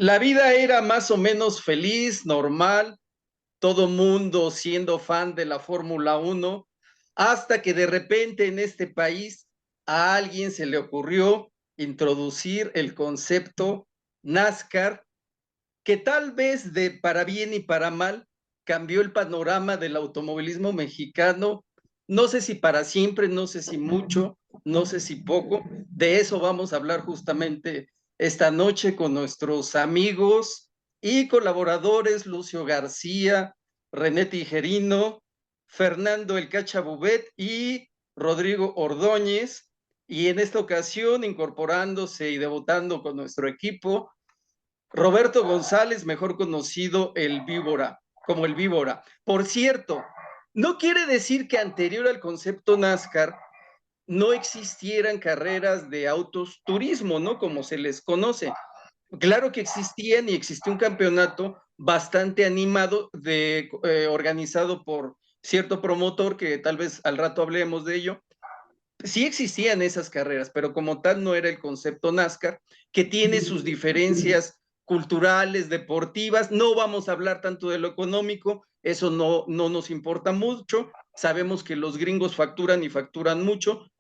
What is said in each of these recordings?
La vida era más o menos feliz, normal, todo mundo siendo fan de la Fórmula Uno, hasta que de repente en este país a alguien se le ocurrió introducir el concepto NASCAR, que tal vez de para bien y para mal cambió el panorama del automovilismo mexicano. No sé si para siempre, no sé si mucho, no sé si poco. De eso vamos a hablar justamente esta noche con nuestros amigos y colaboradores Lucio García, René Tijerino, Fernando El Cachabubet y Rodrigo Ordóñez. Y en esta ocasión, incorporándose y debutando con nuestro equipo, Roberto González, mejor conocido como el Víbora. Por cierto, no quiere decir que anterior al concepto NASCAR no existieran carreras de autos turismo, ¿no? Como se les conoce. Claro que existían y existió un campeonato bastante animado organizado por cierto promotor que tal vez al rato hablemos de ello. Sí existían esas carreras, pero como tal no era el concepto NASCAR, que tiene sus diferencias culturales, deportivas. No vamos a hablar tanto de lo económico, eso no nos importa mucho. Sabemos que los gringos facturan y facturan mucho,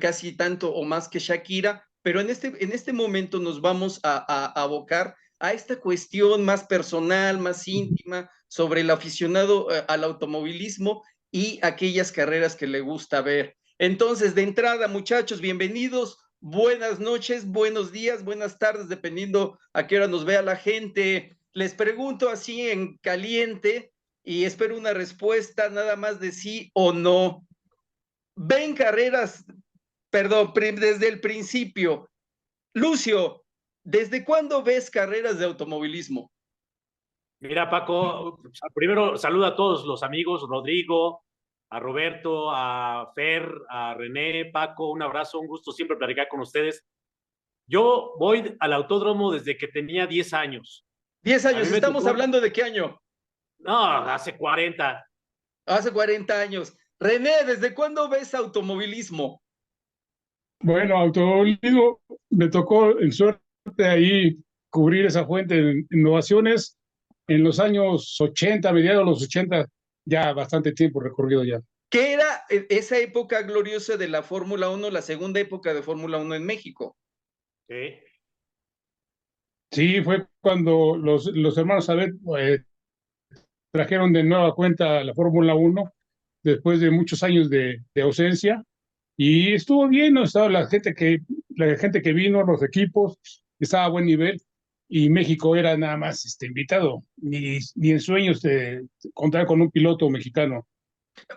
casi tanto o más que Shakira, pero en este momento nos vamos a abocar a esta cuestión más personal, más íntima, sobre el aficionado al automovilismo y aquellas carreras que le gusta ver. Entonces, de entrada, muchachos, bienvenidos. Buenas noches, buenos días, buenas tardes, dependiendo a qué hora nos vea la gente. Les pregunto así en caliente y espero una respuesta nada más de sí o no. ¿Ven carreras, perdón, desde el principio? Lucio, ¿desde cuándo ves carreras de automovilismo? Mira, Paco, primero saluda a todos los amigos, Rodrigo, a Roberto, a Fer, a René, Paco, un abrazo, un gusto siempre platicar con ustedes. Yo voy al autódromo desde que tenía 10 años. 10 A mí años, me ¿estamos tocó, hablando de qué año? no, hace 40. Hace 40 años. René, ¿desde cuándo ves automovilismo? Bueno, automovilismo, me tocó en suerte ahí cubrir esa fuente de innovaciones en los años 80, mediados de los 80, ya bastante tiempo recorrido ya. ¿Qué era esa época gloriosa de la Fórmula Uno, la segunda época de Fórmula Uno en México? ¿Sí? Sí, fue cuando los hermanos Sabet trajeron de nueva cuenta la Fórmula Uno después de muchos años de ausencia y estuvo bien, ¿no? Estaba la gente que vino, los equipos, estaba a buen nivel y México era nada más invitado, ni en sueños de contar con un piloto mexicano.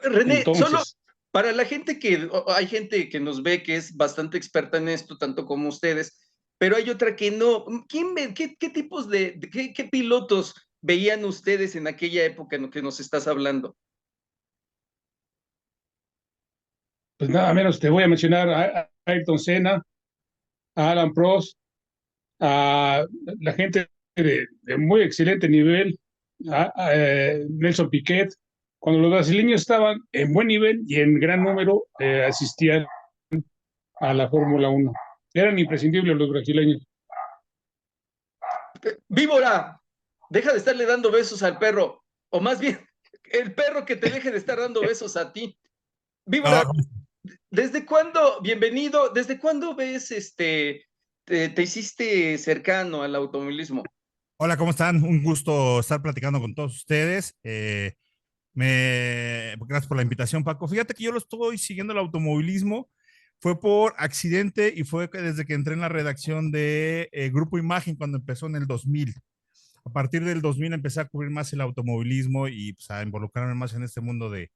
René, solo Entonces, para la gente hay gente que nos ve que es bastante experta en esto, tanto como ustedes, pero hay otra que no. ¿Qué tipos qué pilotos veían ustedes en aquella época en lo que nos estás hablando? pues nada menos te voy a mencionar a Ayrton Senna, a Alan Prost, a la gente de muy excelente nivel, a Nelson Piquet. Cuando los brasileños estaban en buen nivel y en gran número, asistían a la Fórmula Uno. Eran imprescindibles los brasileños. Víbora, deja de estarle dando besos al perro, o más bien, el perro que te deje de estar dando besos a ti. No, Víbora, ¿desde cuándo, bienvenido, desde cuándo ves te hiciste cercano al automovilismo? hola, ¿cómo están? Un gusto estar platicando con todos ustedes. Gracias por la invitación, Paco. Fíjate que yo lo estoy siguiendo el automovilismo. Fue por accidente y fue desde que entré en la redacción de Grupo Imagen cuando empezó en el 2000. A partir del 2000 empecé a cubrir más el automovilismo y pues, a involucrarme más en este mundo de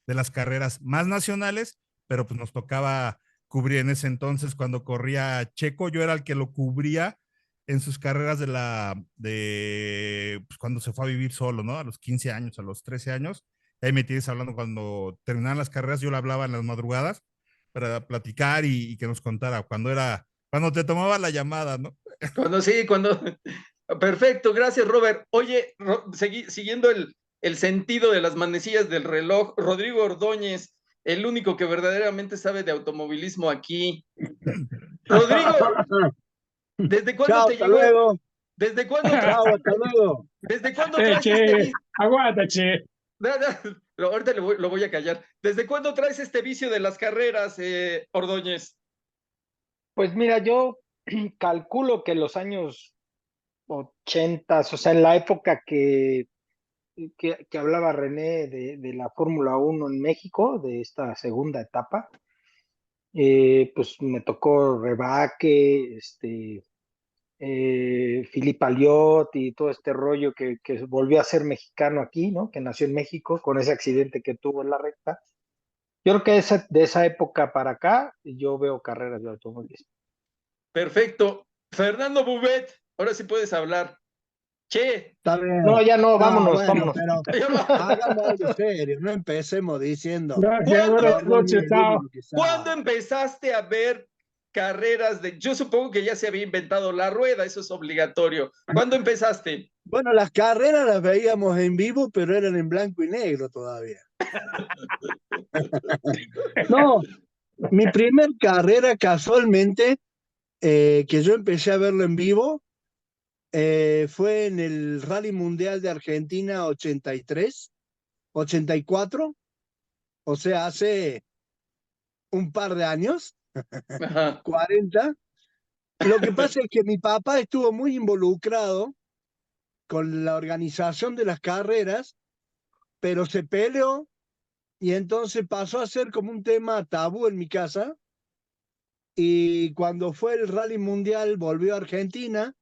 las carreras más nacionales, pero pues nos tocaba cubrir en ese entonces cuando corría Checo, yo era el que lo cubría en sus carreras pues, cuando se fue a vivir solo, ¿no? A los 15 años, a los 13 años. Ahí me tienes hablando cuando terminaban las carreras, yo le hablaba en las madrugadas para platicar y que nos contara cuando te tomaba la llamada, ¿no? Cuando sí, cuando... Perfecto, gracias Robert. Oye, siguiendo el sentido de las manecillas del reloj, Rodrigo Ordóñez, el único que verdaderamente sabe de automovilismo aquí. Rodrigo, ¿desde cuándo Chao, te hasta llegó, luego. ¿Desde cuándo Chao, hasta luego. ¿Desde cuándo traes Che, este vicio? aguanta, che. Ahorita lo voy a callar. ¿Desde cuándo traes este vicio de las carreras, Ordóñez? Pues mira, yo calculo que los años 80, o sea, en la época que hablaba René de la Fórmula Uno en México, de esta segunda etapa, pues me tocó Rebaque, Philippe Alliot y todo este rollo que volvió a ser mexicano aquí, ¿no? Que nació en México con ese accidente que tuvo en la recta. Yo creo que de esa época para acá, yo veo carreras de automóviles. Perfecto. Fernando Bubet, ahora sí puedes hablar. Che. Está bien. No, ya no, vámonos, bueno, vámonos. pero hagamos algo serio, no empecemos diciendo. Gracias, buenas noches, chao. ¿Cuándo empezaste a ver carreras de... Yo supongo que ya se había inventado la rueda, eso es obligatorio. ¿Cuándo empezaste? Bueno, las carreras las veíamos en vivo, pero eran en blanco y negro todavía. No, mi primer carrera casualmente, que yo empecé a verlo en vivo, fue en el Rally Mundial de Argentina 83, 84, o sea, hace un par de años, Ajá. 40. Lo que pasa es que mi papá estuvo muy involucrado con la organización de las carreras, pero se peleó y entonces pasó a ser como un tema tabú en mi casa. Y cuando fue el Rally Mundial, volvió a Argentina,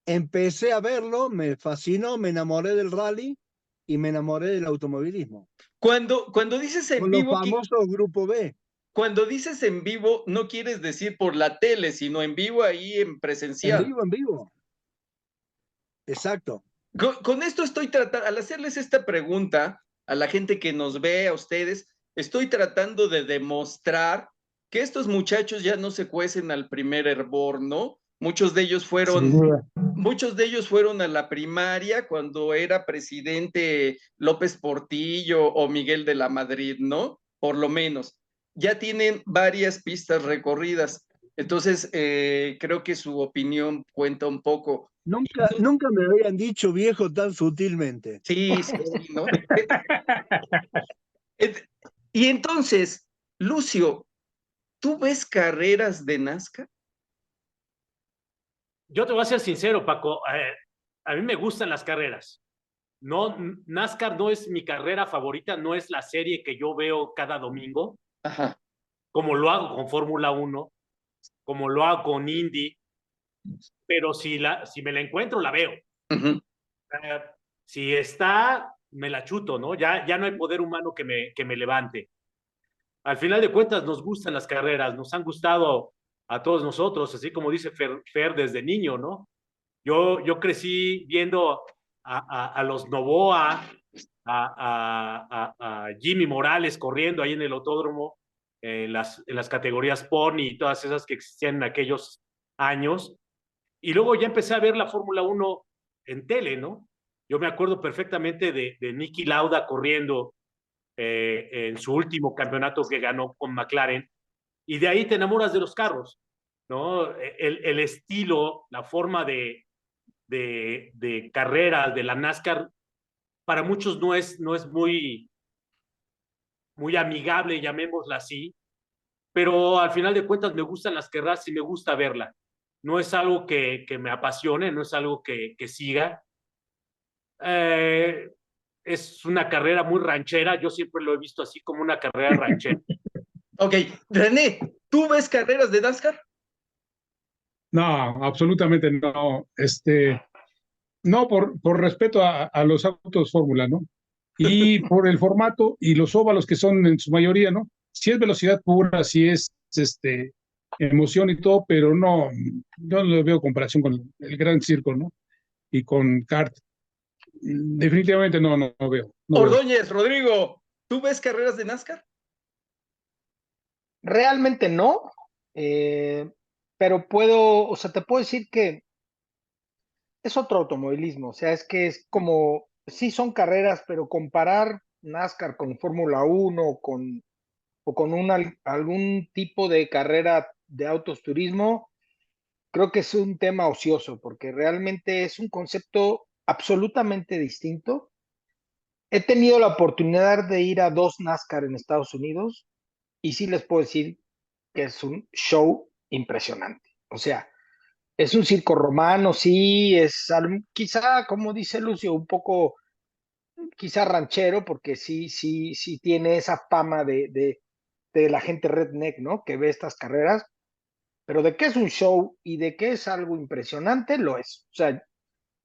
empecé a verlo, me fascinó, me enamoré del rally y me enamoré del automovilismo. Cuando dices en Con los vivo, famosos Grupo B. cuando dices en vivo, no quieres decir por la tele, sino en vivo ahí en presencial. En vivo. Exacto. Con esto estoy tratando, al hacerles esta pregunta a la gente que nos ve, a ustedes, estoy tratando de demostrar que estos muchachos ya no se cuecen al primer hervor, ¿no? Muchos de ellos fueron a la primaria cuando era presidente López Portillo o Miguel de la Madrid, ¿no? Por lo menos. Ya tienen varias pistas recorridas. Entonces, creo que su opinión cuenta un poco. Nunca me habían dicho viejo tan sutilmente. Sí, ¿no? Y entonces, Lucio, ¿tú ves carreras de NASCAR? Yo te voy a ser sincero, Paco. A mí me gustan las carreras. No, NASCAR no es mi carrera favorita, no es la serie que yo veo cada domingo, Ajá. como lo hago con Fórmula 1, como lo hago con Indy, pero si me la encuentro, la veo. Uh-huh. Si está, me la chuto, ¿no? Ya no hay poder humano que me levante. Al final de cuentas, nos gustan las carreras, nos han gustado a todos nosotros, así como dice Fer desde niño, ¿no? Yo crecí viendo a los Novoa, a Jimmy Morales corriendo ahí en el autódromo, en las categorías Pony y todas esas que existían en aquellos años. Y luego ya empecé a ver la Fórmula 1 en tele, ¿no? Yo me acuerdo perfectamente de Niki Lauda corriendo en su último campeonato que ganó con McLaren, y de ahí te enamoras de los carros, ¿no? El estilo, la forma de carrera de la NASCAR, para muchos no es muy amigable, llamémosla así, pero al final de cuentas me gustan las carreras y me gusta verla. No es algo que me apasione, no es algo que siga. Es una carrera muy ranchera, yo siempre lo he visto así como una carrera ranchera. Ok, René, ¿tú ves carreras de NASCAR? No, absolutamente no. No, por respeto a los autos Fórmula, ¿no? Y por el formato y los óvalos que son en su mayoría, ¿no? Si es velocidad pura, si es emoción y todo, pero no, yo no veo comparación con el Gran Circo, ¿no? Y con kart. Definitivamente no veo. Ordóñez, Rodrigo, ¿tú ves carreras de NASCAR? Realmente no, pero o sea, te puedo decir que es otro automovilismo, o sea, es que es como, sí son carreras, pero comparar NASCAR con Fórmula 1 o con algún tipo de carrera de autos turismo, creo que es un tema ocioso, porque realmente es un concepto absolutamente distinto. He tenido la oportunidad de ir a 2 NASCAR en Estados Unidos y sí les puedo decir que es un show impresionante. O sea, es un circo romano, sí, quizá, como dice Lucio, un poco, quizá ranchero, porque sí tiene esa fama de la gente redneck, ¿no? Que ve estas carreras, pero de que es un show y de que es algo impresionante, lo es. O sea,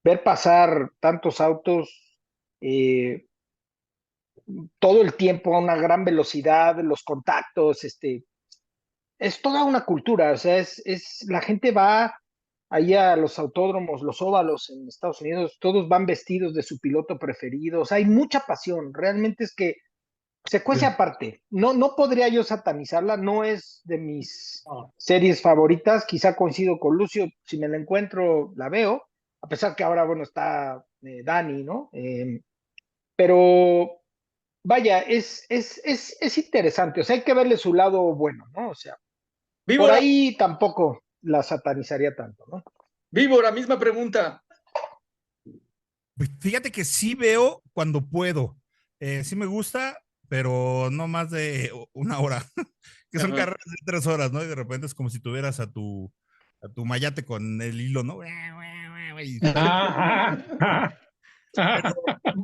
ver pasar tantos autos todo el tiempo a una gran velocidad, los contactos, es toda una cultura, o sea, la gente va ahí a los autódromos, los óvalos en Estados Unidos, todos van vestidos de su piloto preferido, o sea, hay mucha pasión, realmente es que se cuece aparte, no podría yo satanizarla, no es de mis series favoritas, quizá coincido con Lucio, si me la encuentro la veo, a pesar que ahora, bueno, está Dani, ¿no? Pero vaya, es interesante, o sea, hay que verle su lado bueno, ¿no? O sea, por Víbora, ahí tampoco la satanizaría tanto, ¿no? Víbora, misma pregunta. Pues fíjate que sí veo cuando puedo. Sí me gusta, pero no más de una hora, que son Ajá. carreras de 3 horas, ¿no? Y de repente es como si tuvieras a tu mayate con el hilo, ¿no? Y-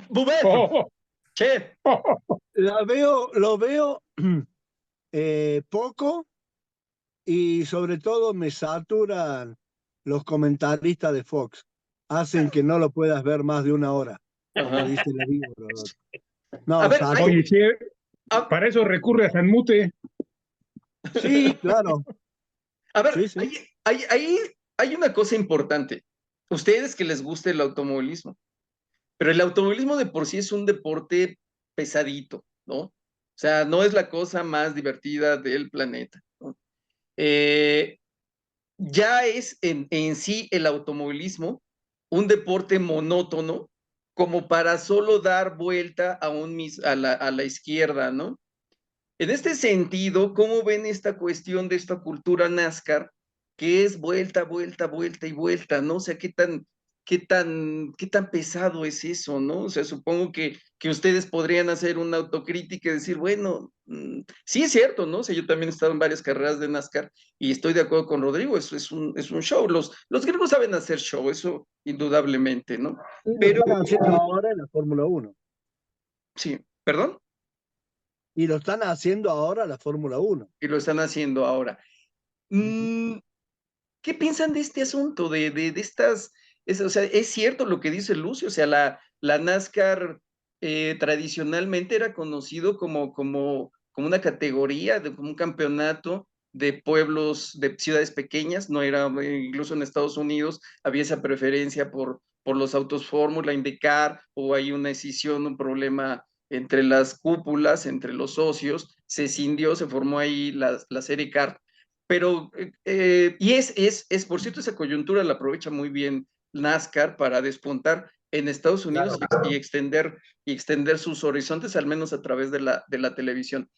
Bubet, Oh, che, oh, Lo veo poco y sobre todo me saturan los comentaristas de Fox. Hacen que no lo puedas ver más de una hora, como ajá. dice la víbora. A No, ver, oye, sí, a, para eso recurre a San Mute. sí, claro, a ver, sí, sí. hay una cosa importante. Ustedes que les gusta el automovilismo, pero el automovilismo de por sí es un deporte pesadito, ¿no? O sea, no es la cosa más divertida del planeta, ¿no? Eh, ya es en sí el automovilismo un deporte monótono como para solo dar vuelta a la izquierda, ¿no? En este sentido, ¿cómo ven esta cuestión de esta cultura NASCAR que es vuelta, vuelta, vuelta y vuelta, ¿no? O sea, qué tan pesado es eso, ¿no? O sea, supongo que ustedes podrían hacer una autocrítica y decir, bueno, sí es cierto, ¿no? O sea, yo también he estado en varias carreras de NASCAR y estoy de acuerdo con Rodrigo, eso es un show. Los gringos saben hacer show, eso indudablemente, ¿no? Y lo Pero, están haciendo ahora en la Fórmula 1. sí, perdón, Y lo están haciendo ahora la Fórmula 1. y lo están haciendo ahora. Ujú. Mm, ¿Qué piensan de este asunto, de estas, o sea, es cierto lo que dice Lucio, o sea, la NASCAR tradicionalmente era conocido como una categoría, como un campeonato de pueblos, de ciudades pequeñas, no era, incluso en Estados Unidos había esa preferencia por los autos Fórmula, IndyCar, o hay una escisión, un problema entre las cúpulas, entre los socios, se escindió, se formó ahí la serie CART, pero, y por cierto, esa coyuntura la aprovecha muy bien NASCAR para despuntar en Estados Unidos Claro. y extender sus horizontes, al menos a través de la televisión.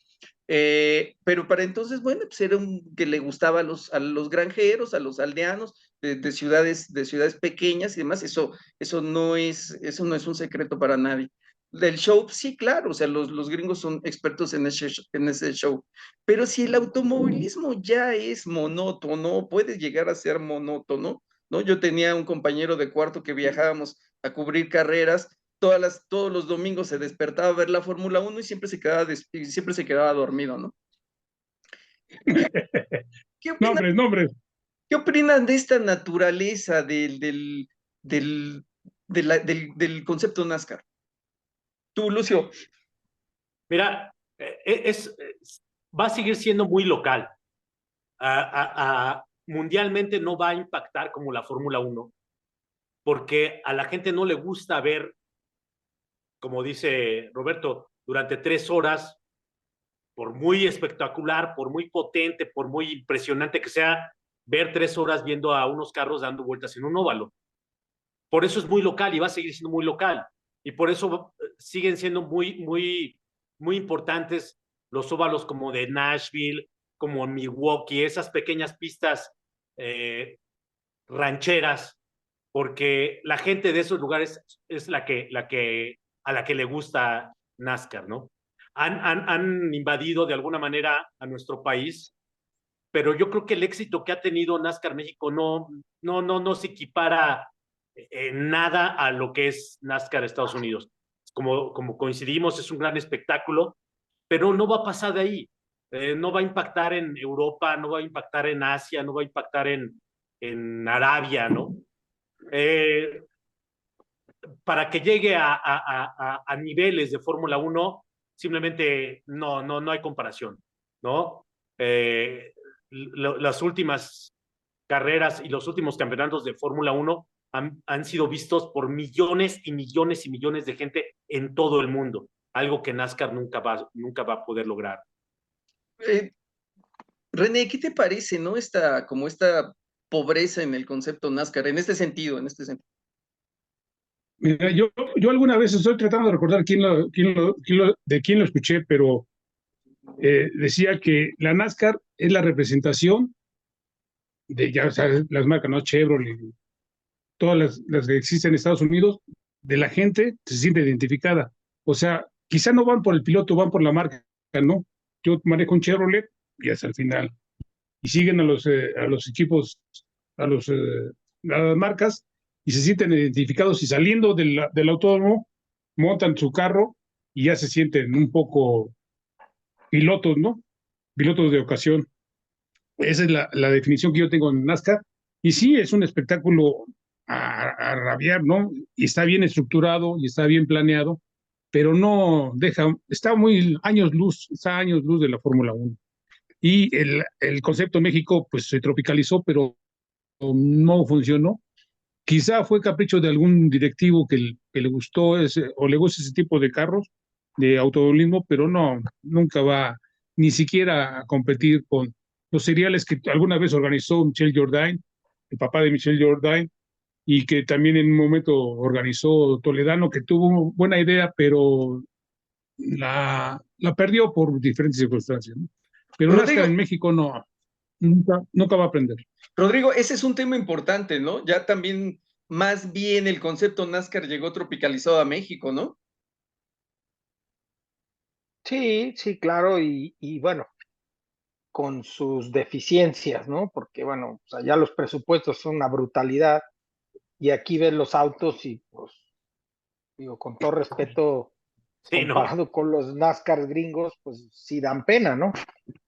Pero para entonces, bueno, pues era un que le gustaba a los granjeros, a los aldeanos de ciudades pequeñas y demás. Eso no es un secreto para nadie. Del show, sí, claro, o sea, los gringos son expertos en ese show. Pero si el automovilismo ya es monótono, puede llegar a ser monótono, ¿no? Yo tenía un compañero de cuarto que viajábamos a cubrir carreras todos los domingos se despertaba a ver la Fórmula 1 y siempre se quedaba dormido, ¿no? ¿Qué opinan, Nombres, nombres. qué opinan de esta naturaleza del, del concepto NASCAR? Tú, Lucio. Mira, va a seguir siendo muy local. Mundialmente no va a impactar como la Fórmula 1, porque a la gente no le gusta ver, como dice Roberto, durante 3 horas, por muy espectacular, por muy potente, por muy impresionante que sea, ver 3 horas viendo a unos carros dando vueltas en un óvalo. Por eso es muy local y va a seguir siendo muy local. Y por eso siguen siendo muy importantes los óvalos como de Nashville, como Milwaukee, esas pequeñas pistas rancheras, porque la gente de esos lugares es a la que le gusta NASCAR, ¿no? Han invadido de alguna manera a nuestro país, pero yo creo que el éxito que ha tenido NASCAR México no se equipara en nada a lo que es NASCAR Estados Unidos. Como coincidimos, es un gran espectáculo, pero no va a pasar de ahí. No va a impactar en Europa, no va a impactar en Asia, no va a impactar en Arabia, ¿no? Eh, para que llegue a niveles de Fórmula 1, simplemente no hay comparación, ¿no? Las últimas carreras y los últimos campeonatos de Fórmula 1 han sido vistos por millones y millones y millones de gente en todo el mundo, algo que NASCAR nunca va a poder lograr. Eh, René, ¿qué te parece, no? Como esta pobreza en el concepto NASCAR, en este sentido, en este sentido. Mira, yo alguna vez estoy tratando de recordar de quién lo escuché, pero decía que la NASCAR es la representación de, ya sabes, las marcas, ¿no? Chevrolet, todas las que existen en Estados Unidos, de la gente que se siente identificada. O sea, quizá no van por el piloto, van por la marca, ¿no? Yo manejo un Chevrolet y hasta el final. Y siguen a los equipos, a las marcas, y se sienten identificados y saliendo del autódromo, montan su carro y ya se sienten un poco pilotos, ¿no? Pilotos de ocasión. Esa es la definición que yo tengo en NASCAR. Y sí, es un espectáculo a rabiar, ¿no? Y está bien estructurado y está bien planeado, pero no deja, está años luz de la Fórmula 1. Y el concepto México, pues se tropicalizó, pero no funcionó. Quizá fue capricho de algún directivo que le gustó o le gusta ese tipo de carros, de automovilismo, pero no, nunca va ni siquiera a competir con los seriales que alguna vez organizó Michel Jourdain, el papá de Michel Jourdain, y que también en un momento organizó Toledano, que tuvo buena idea, pero la perdió por diferentes circunstancias, ¿no? Pero Rodrigo, NASCAR en México no, nunca va a aprender. Rodrigo, ese es un tema importante, ¿no? Ya también, más bien el concepto NASCAR llegó tropicalizado a México, ¿no? Sí, sí, claro, y bueno, con sus deficiencias, ¿no? Porque bueno, o sea, ya los presupuestos son una brutalidad y aquí ves los autos y pues, digo, con todo respeto, Sí, ¿no? comparado con los NASCAR gringos, pues sí dan pena, ¿no?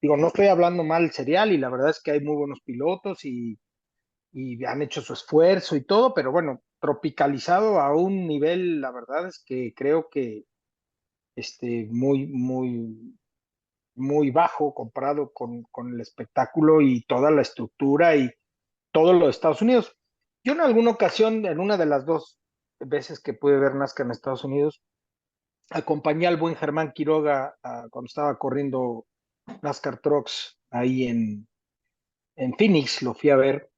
Digo, no estoy hablando mal del serial y la verdad es que hay muy buenos pilotos y han hecho su esfuerzo y todo, pero bueno, tropicalizado a un nivel, la verdad es que creo que muy bajo comparado con el espectáculo y toda la estructura y todo lo de Estados Unidos. Yo en alguna ocasión, en una de las dos veces que pude ver NASCAR en Estados Unidos, acompañé al buen Germán Quiroga cuando estaba corriendo NASCAR Trucks ahí en Phoenix, lo fui a ver,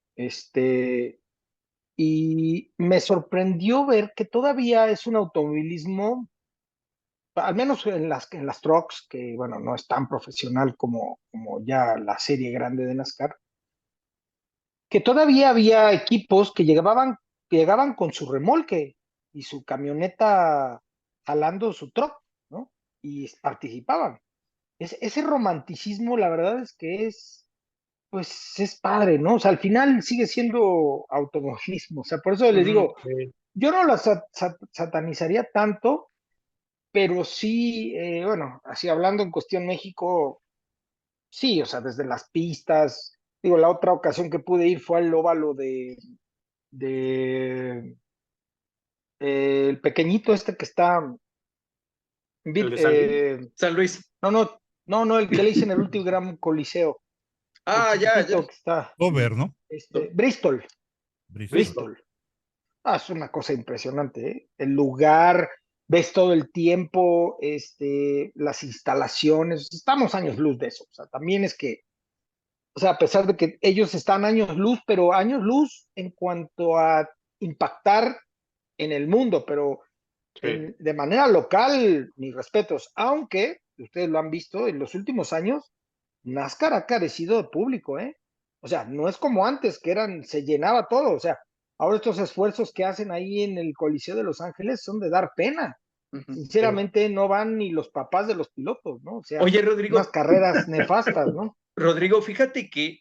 y me sorprendió ver que todavía es un automovilismo, al menos en las trucks, que bueno, no es tan profesional como ya la serie grande de NASCAR, que todavía había equipos que llegaban con su remolque y su camioneta jalando su truck, ¿no? Y participaban. Ese romanticismo, la verdad es que pues es padre, ¿no? O sea, al final sigue siendo automovilismo. O sea, por eso les Uh-huh, digo, sí. yo no la satanizaría tanto, pero sí, bueno, así hablando en cuestión México, sí, o sea, desde las pistas. Digo, la otra ocasión que pude ir fue al óvalo de el pequeñito este que está, El de San Luis. San Luis. no, no, no, no, el que le dicen el último gran coliseo, el Ah, ya, ya. chiquitito que está, Dover, ¿no? Bristol, Bristol. Bristol. Bristol. Es una cosa impresionante, ¿eh? El lugar, ves todo el tiempo, las instalaciones, estamos años luz de eso, o sea, también es que, o sea, a pesar de que ellos están años luz, pero años luz en cuanto a impactar en el mundo, pero Sí. de manera local, mis respetos, aunque ustedes lo han visto en los últimos años, NASCAR ha carecido de público, ¿eh? O sea, no es como antes, que se llenaba todo. O sea, ahora estos esfuerzos que hacen ahí en el Coliseo de Los Ángeles son de dar pena. Sinceramente, no van ni los papás de los pilotos, ¿no? O sea, Oye, unas Rodrigo, carreras nefastas, ¿no? Rodrigo, fíjate que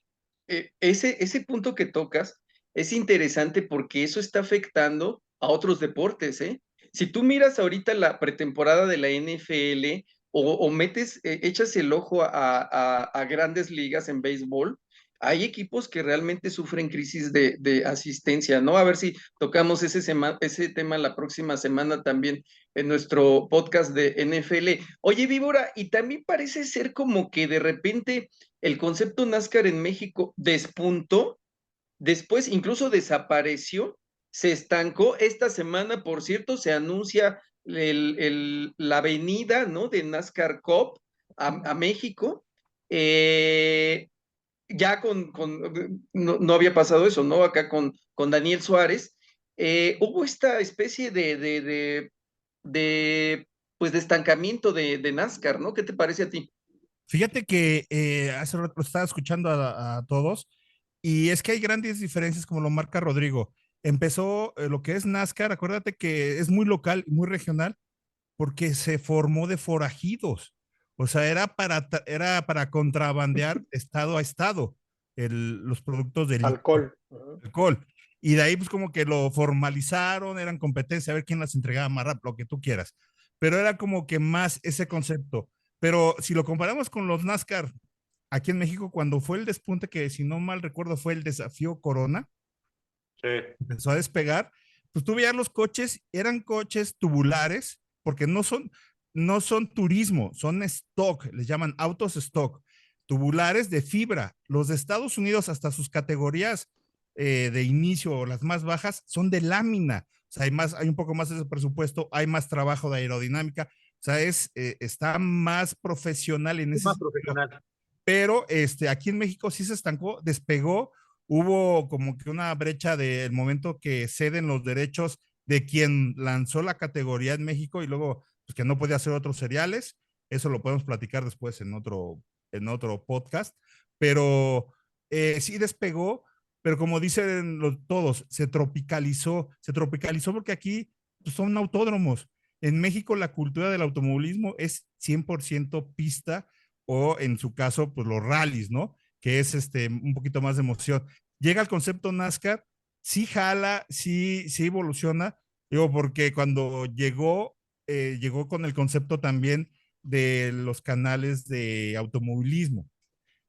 ese punto que tocas es interesante porque eso está afectando a otros deportes, ¿eh? Si tú miras ahorita la pretemporada de la NFL o metes, echas el ojo a grandes ligas en béisbol, hay equipos que realmente sufren crisis de asistencia, ¿no? A ver si tocamos ese tema la próxima semana también en nuestro podcast de NFL. Oye, Víbora, y también parece ser como que de repente el concepto NASCAR en México despuntó, después incluso desapareció, se estancó. Esta semana, por cierto, se anuncia la venida, ¿no?, de NASCAR Cup a México. Ya no había pasado eso, ¿no? Acá con Daniel Suárez. Hubo esta especie pues, de estancamiento de NASCAR, ¿no? ¿Qué te parece a ti? Fíjate que hace rato lo estaba escuchando a todos y es que hay grandes diferencias como lo marca Rodrigo. Empezó lo que es NASCAR, acuérdate que es muy local, muy regional, porque se formó de forajidos. O sea, era para contrabandear estado a estado los productos de Alcohol. alcohol. Y de ahí pues como que lo formalizaron, eran competencia, a ver quién las entregaba más rápido, lo que tú quieras. Pero era como que más ese concepto. Pero si lo comparamos con los NASCAR, aquí en México, cuando fue el despunte, que si no mal recuerdo fue el desafío Corona, Sí. empezó a despegar, pues tú veías los coches, eran coches tubulares, porque no son turismo, son stock, les llaman autos stock, tubulares de fibra. Los de Estados Unidos, hasta sus categorías de inicio o las más bajas, son de lámina. O sea, hay un poco más de ese presupuesto, hay más trabajo de aerodinámica. O sea, está más profesional en Es ese más sentido. profesional. Pero aquí en México sí se estancó, despegó, hubo como que una brecha del momento que ceden los derechos de quien lanzó la categoría en México y luego pues, que no podía hacer otros seriales. Eso lo podemos platicar después en otro podcast, pero sí despegó, pero como dicen todos, se tropicalizó porque aquí pues, son autódromos. En México la cultura del automovilismo es 100% pista o en su caso, pues los rallies, ¿no? Que es un poquito más de emoción. Llega el concepto NASCAR, sí jala, sí evoluciona, digo, porque cuando llegó con el concepto también de los canales de automovilismo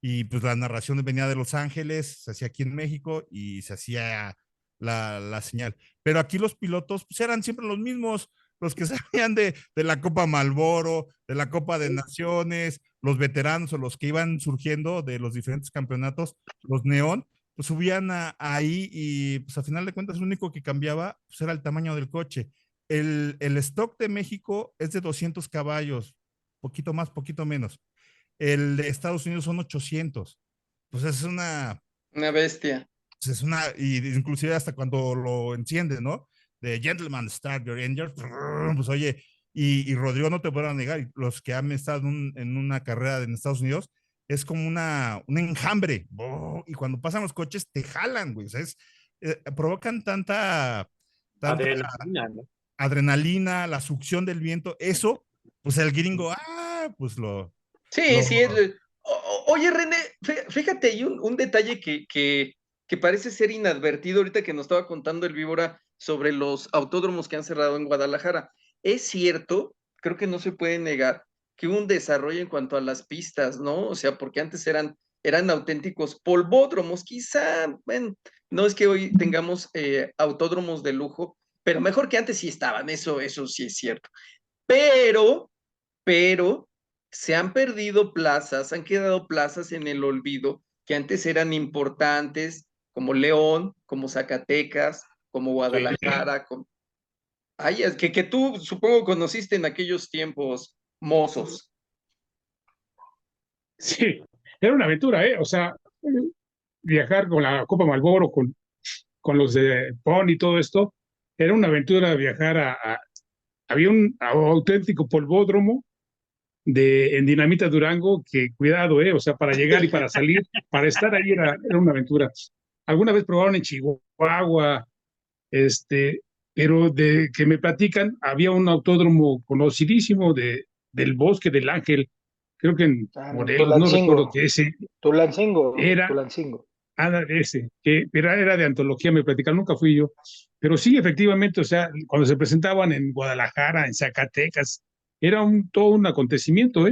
y pues la narración venía de Los Ángeles, se hacía aquí en México y se hacía la señal. Pero aquí los pilotos pues, eran siempre los mismos, los que sabían de la Copa Malboro, de la Copa de Naciones, los veteranos o los que iban surgiendo de los diferentes campeonatos, los neón, pues subían ahí y pues a final de cuentas lo único que cambiaba pues, era el tamaño del coche. El stock de México es de 200 caballos, poquito más, poquito menos. El de Estados Unidos son 800. Pues Una bestia. y inclusive hasta cuando lo enciende, ¿no? De Gentleman Start Your Engine, pues oye, y Rodrigo no te podrá negar, los que han estado en una carrera en Estados Unidos, es como un enjambre, y cuando pasan los coches te jalan, güey, o sea, provocan tanta Adrenalina, ¿no? adrenalina, la succión del viento, eso, pues el gringo, pues Sí, lo, sí. Oye, René, fíjate, hay un detalle que parece ser inadvertido ahorita que nos estaba contando el Víbora sobre los autódromos que han cerrado en Guadalajara. Es cierto, creo que no se puede negar que hubo un desarrollo en cuanto a las pistas, ¿no? O sea, porque antes eran auténticos polvódromos, quizá, bueno, no es que hoy tengamos autódromos de lujo, pero mejor que antes sí estaban, eso sí es cierto. Pero se han perdido plazas, han quedado plazas en el olvido que antes eran importantes, como León, como Zacatecas, como Sí. Guadalajara. Ay, es que tú supongo conociste en aquellos tiempos mozos. Sí, era una aventura, ¿eh? O sea, viajar con la Copa Malboro, con los de PON y todo esto, era una aventura viajar había un auténtico polvódromo en Dinamita Durango, que cuidado, o sea, para llegar y para salir, para estar ahí era una aventura. Alguna vez probaron en Chihuahua, pero de que me platican, había un autódromo conocidísimo del Bosque del Ángel, creo que en Morelos, no recuerdo que ese era, Tulancingo. Era de antología, me platican, nunca fui yo, pero sí, efectivamente, o sea, cuando se presentaban en Guadalajara, en Zacatecas, era todo un acontecimiento,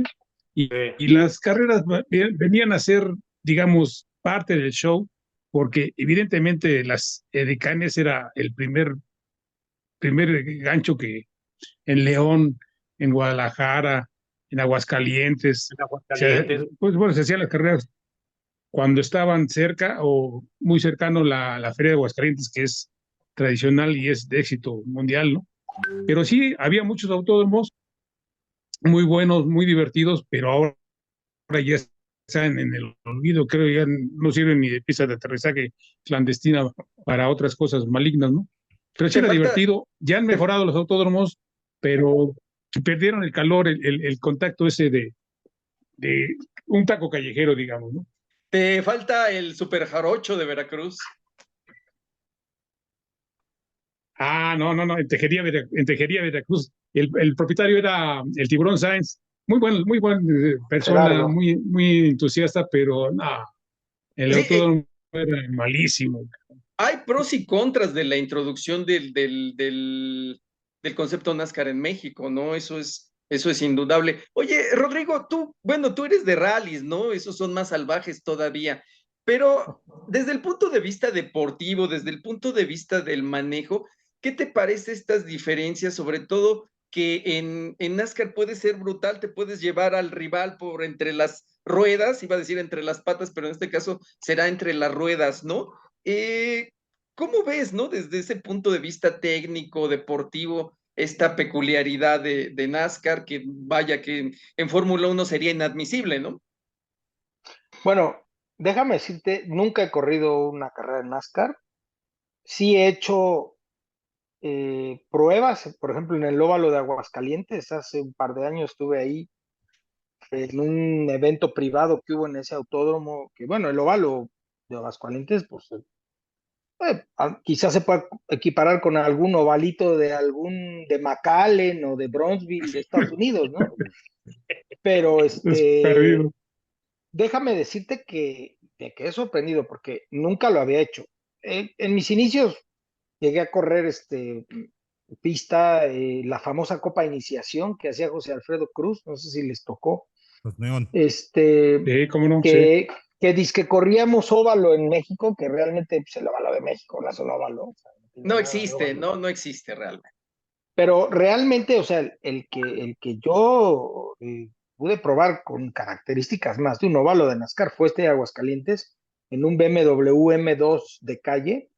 y las carreras venían a ser, digamos, parte del show, porque evidentemente las edecanes era el primer gancho que en León, en Guadalajara, en Aguascalientes, pues bueno, se hacían las carreras cuando estaban cerca o muy cercano la Feria de Aguascalientes, que es tradicional y es de éxito mundial, ¿no? Pero sí, había muchos autódromos muy buenos, muy divertidos, pero ahora ya están en el olvido, creo que ya no sirven ni de pista de aterrizaje clandestina para otras cosas malignas, ¿no? Pero sí era divertido, ya han mejorado los autódromos, pero perdieron el calor, el contacto ese de un taco callejero, digamos, ¿no? Te falta el Super Jarocho de Veracruz. No, en Tejería, Veracruz. El propietario era el Tiburón Sáenz, muy buena persona, Gerardo. muy entusiasta, pero no, el Sí, autódromo era malísimo. hay pros y contras de la introducción del concepto NASCAR en México, ¿no? Eso es indudable. Oye, Rodrigo, tú eres de rallies, ¿no? Esos son más salvajes todavía. Pero desde el punto de vista deportivo, desde el punto de vista del manejo, ¿qué te parece estas diferencias? Sobre todo que en NASCAR puede ser brutal, te puedes llevar al rival por entre las ruedas, iba a decir entre las patas, pero en este caso será entre las ruedas, ¿no? Eh, ¿Cómo ves, no? Desde ese punto de vista técnico, deportivo, esta peculiaridad de NASCAR, que vaya que en Fórmula 1 sería inadmisible, ¿no? Bueno, déjame decirte, nunca he corrido una carrera en NASCAR. Sí he hecho pruebas, por ejemplo, en el óvalo de Aguascalientes, hace un par de años estuve ahí en un evento privado que hubo en ese autódromo, que bueno, el óvalo de Aguascalientes, pues quizás se pueda equiparar con algún ovalito de McAllen o de Bronzeville de Estados Unidos, ¿no? Pero Es perdido. déjame decirte que me quedé sorprendido porque nunca lo había hecho. En mis inicios llegué a correr pista, la famosa Copa Iniciación que hacía José Alfredo Cruz, no sé si les tocó. Los Neón. ¿Cómo no? Que, sí. Que dizque corríamos óvalo en México, que realmente pues, el óvalo de México no es un óvalo. O sea, No existe, no existe realmente. Pero realmente, o sea, el que yo pude probar con características más de un óvalo de NASCAR fue de Aguascalientes en un BMW M2 de calle.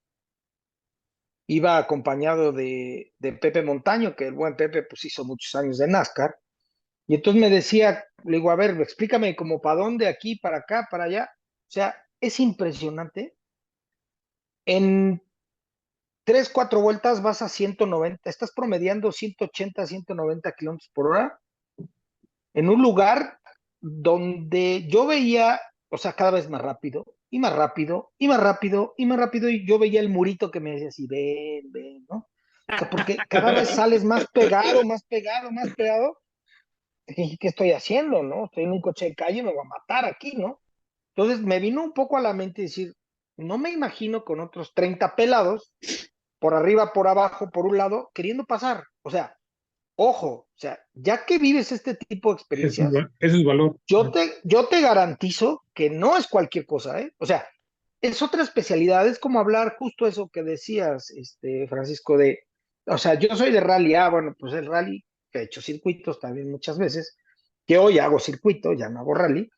Iba acompañado de Pepe Montaño, que el buen Pepe pues hizo muchos años de NASCAR. Y entonces me decía, le digo, a ver, explícame como para dónde, aquí, para acá, para allá. O sea, es impresionante. En 3, 4 vueltas vas a 190, estás promediando 180, 190 kilómetros por hora en un lugar donde yo veía, o sea, cada vez más rápido, y más rápido, y más rápido, y más rápido, y yo veía el murito que me decía así, ven, ¿no? O sea, porque cada vez sales más pegado, más pegado, más pegado. Y ¿qué estoy haciendo, no? Estoy en un coche de calle, me voy a matar aquí, ¿no? Entonces me vino un poco a la mente decir, no me imagino con otros 30 pelados, por arriba, por abajo, por un lado, queriendo pasar. O sea, ojo, o sea, ya que vives este tipo de experiencias, Eso es valor. yo te garantizo que no es cualquier cosa, ¿eh? O sea, es otra especialidad, es como hablar justo eso que decías, Francisco, o sea, yo soy de rally, bueno, pues el rally, que he hecho circuitos también muchas veces, que hoy hago circuito, ya no hago rally,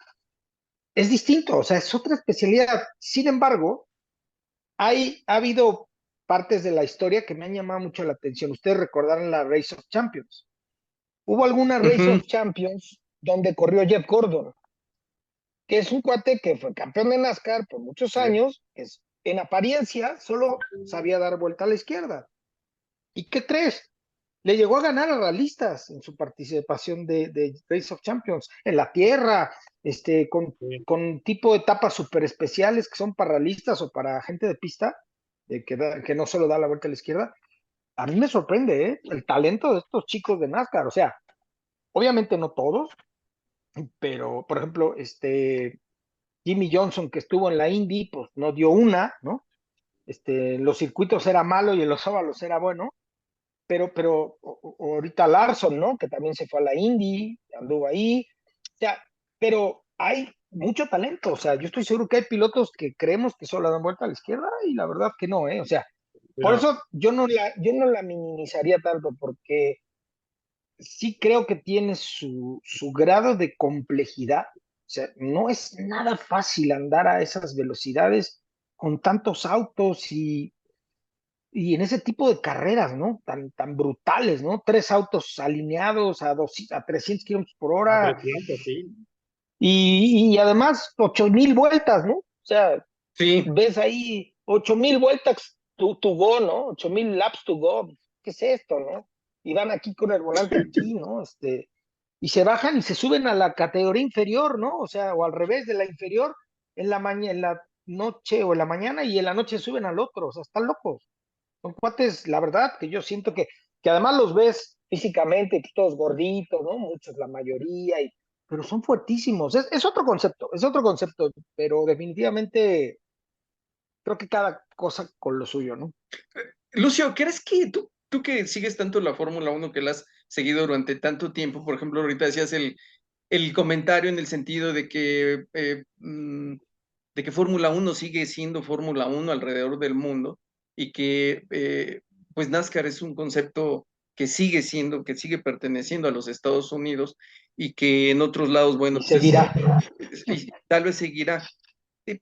es distinto, o sea, es otra especialidad. Sin embargo, ha habido partes de la historia que me han llamado mucho la atención. Ustedes recordarán la Race of Champions. Hubo alguna Race of Champions donde corrió Jeff Gordon, que es un cuate que fue campeón de NASCAR por muchos años, que en apariencia solo sabía dar vuelta a la izquierda. ¿Y qué crees? le llegó a ganar a realistas en su participación de Race of Champions, en la tierra, con tipo de etapas súper especiales que son para realistas o para gente de pista, que no solo da la vuelta a la izquierda. A mí me sorprende, el talento de estos chicos de NASCAR. O sea, obviamente no todos, pero por ejemplo, Jimmy Johnson, que estuvo en la Indy, pues no dio una, ¿no? En los circuitos era malo y en los óvalos era bueno, pero ahorita Larson, ¿no? Que también se fue a la Indy, anduvo ahí, o sea, pero hay mucho talento. O sea, yo estoy seguro que hay pilotos que creemos que solo dan vuelta a la izquierda y la verdad que no, ¿eh? O sea, por eso yo no la minimizaría tanto, porque sí creo que tiene su grado de complejidad. O sea, no es nada fácil andar a esas velocidades con tantos autos y en ese tipo de carreras, ¿no? Tan brutales, ¿no? Tres autos alineados a 300 kilómetros por A hora 300, sí. y además 8,000 vueltas, ¿no? O sea, Sí, ves ahí 8,000 vueltas to go, ¿no? 8,000 laps to go. ¿Qué es esto, no? Y van aquí con el volante aquí, ¿no? Y se bajan y se suben a la categoría inferior, ¿no? O sea, o al revés de la inferior en la noche o en la mañana y en la noche suben al otro. O sea, están locos. Son cuates, la verdad, que yo siento que además los ves físicamente, pues, todos gorditos, ¿no? Muchos, la mayoría, pero son fuertísimos. Es otro concepto, pero definitivamente creo que cada cosa con lo suyo, ¿no? Lucio, ¿crees que tú que sigues tanto la Fórmula Uno, que la has seguido durante tanto tiempo, por ejemplo, ahorita decías el comentario en el sentido de que Fórmula Uno sigue siendo Fórmula Uno alrededor del mundo y que pues NASCAR es un concepto que sigue perteneciendo a los Estados Unidos y que en otros lados, bueno, Y pues seguirá. y tal vez seguirá. Eh,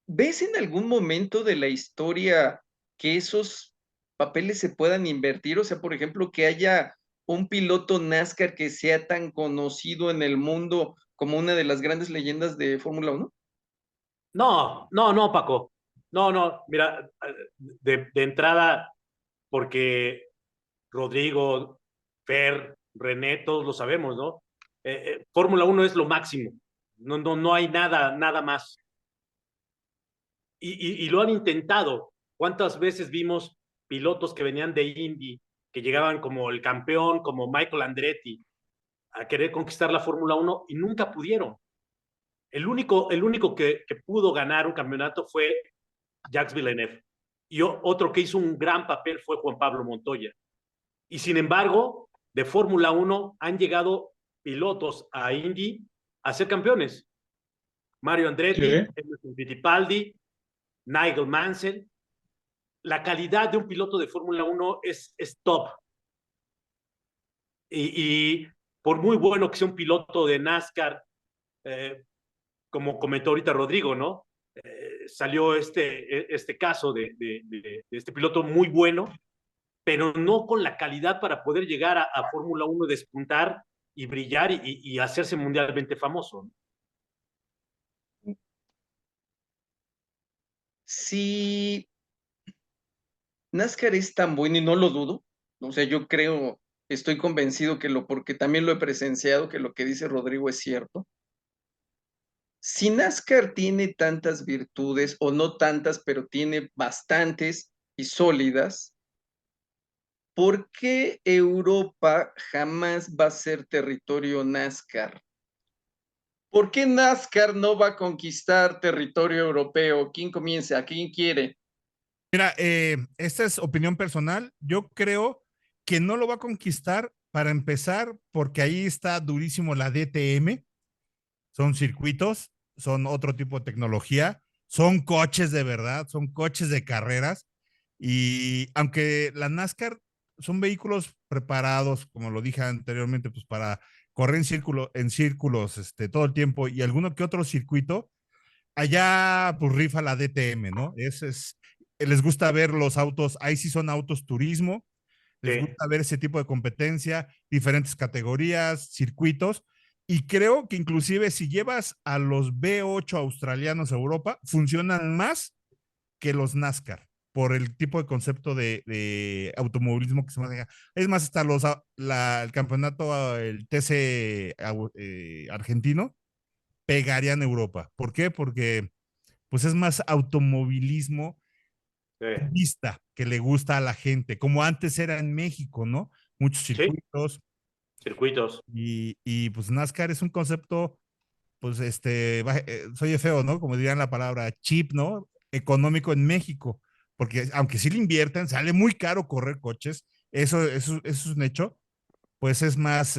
¿Ves en algún momento de la historia que esos papeles se puedan invertir? O sea, por ejemplo, que haya un piloto NASCAR que sea tan conocido en el mundo como una de las grandes leyendas de Fórmula Uno. No, no, no, Paco. No, no, mira, de entrada, porque Rodrigo, Fer, René, todos lo sabemos, ¿no? Fórmula 1 es lo máximo. No, no, no hay nada, nada más. Y lo han intentado. ¿Cuántas veces vimos pilotos que venían de Indy, que llegaban como el campeón, como Michael Andretti, a querer conquistar la Fórmula 1 y nunca pudieron? El único que pudo ganar un campeonato fue Jacques Villeneuve. Y otro que hizo un gran papel fue Juan Pablo Montoya. Y sin embargo, de Fórmula 1 han llegado pilotos a Indy a ser campeones. Mario Andretti, Sí. Emerson Fittipaldi, Nigel Mansell. La calidad de un piloto de Fórmula 1 es top. Y por muy bueno que sea un piloto de NASCAR, como comentó ahorita Rodrigo, ¿no? Salió este caso de este piloto muy bueno, pero no con la calidad para poder llegar a Fórmula 1, despuntar y brillar y hacerse mundialmente famoso, ¿no? Si NASCAR es tan bueno y no lo dudo, o sea, yo creo, estoy convencido porque también lo he presenciado, que lo que dice Rodrigo es cierto. Si NASCAR tiene tantas virtudes, o no tantas, pero tiene bastantes y sólidas, ¿por qué Europa jamás va a ser territorio NASCAR? ¿Por qué NASCAR no va a conquistar territorio europeo? ¿Quién comienza? ¿A quién quiere? Mira, esta es opinión personal. Yo creo que no lo va a conquistar para empezar, porque ahí está durísimo la DTM. Son circuitos, son otro tipo de tecnología, son coches de verdad, son coches de carreras. Y aunque la NASCAR son vehículos preparados, como lo dije anteriormente, pues para correr en círculos todo el tiempo y alguno que otro circuito, allá pues rifa la DTM, ¿no? Les gusta ver los autos, ahí sí son autos turismo, les Sí. gusta ver ese tipo de competencia, diferentes categorías, circuitos, y creo que inclusive si llevas a los V8 australianos a Europa, funcionan más que los NASCAR. por el tipo de concepto de automovilismo que se maneja. Es más, hasta el campeonato, el TC argentino, pegaría en Europa. ¿Por qué? Porque pues es más automovilismo purista que le gusta a la gente, como antes era en México, ¿no? Muchos Sí, circuitos. circuitos. Y pues NASCAR es un concepto, pues soy feo, ¿no? Como dirían la palabra cheap, ¿no? Económico en México, porque aunque sí le invierten, sale muy caro correr coches, eso es un hecho, pues es más,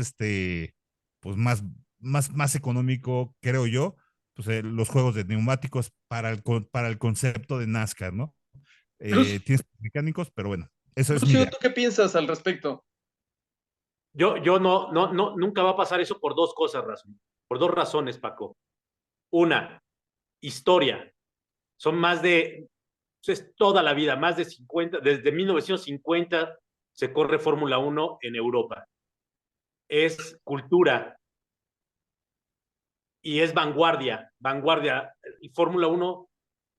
pues más económico, creo yo, pues los juegos de neumáticos para el concepto de NASCAR, ¿no? Luz, Tienes mecánicos, pero bueno, eso es mi Lucio, idea. ¿tú qué piensas al respecto? Yo nunca va a pasar eso por dos cosas, por dos razones, Paco. Una, historia. Son más de, es toda la vida, más de 50, desde 1950 se corre Fórmula 1 en Europa. Es cultura y es vanguardia, vanguardia. Y Fórmula 1,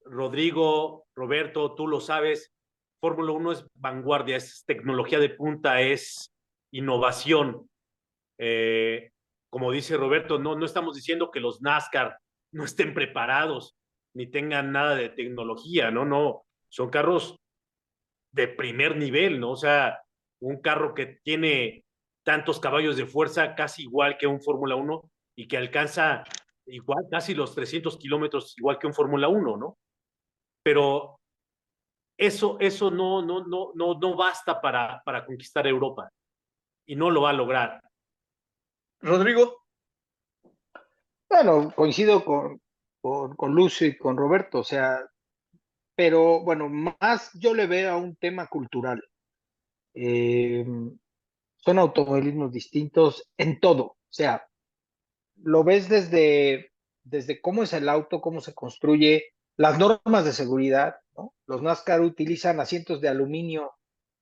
Rodrigo, Roberto, tú lo sabes, Fórmula 1 es vanguardia, es tecnología de punta, es innovación. Eh, Como dice Roberto, no estamos diciendo que los NASCAR no estén preparados ni tengan nada de tecnología, no, son carros de primer nivel, ¿no? O sea, un carro que tiene tantos caballos de fuerza, casi igual que un Fórmula 1 y que alcanza igual, casi los 300 kilómetros, igual que un Fórmula 1, ¿no? Pero eso no basta para conquistar Europa y no lo va a lograr. Rodrigo, Bueno, coincido con Lucio y con Roberto, o sea, pero bueno, más yo le veo a un tema cultural. Eh, Son automovilismos distintos en todo, o sea, lo ves desde cómo es el auto, cómo se construye, las normas de seguridad, ¿no? Los NASCAR utilizan asientos de aluminio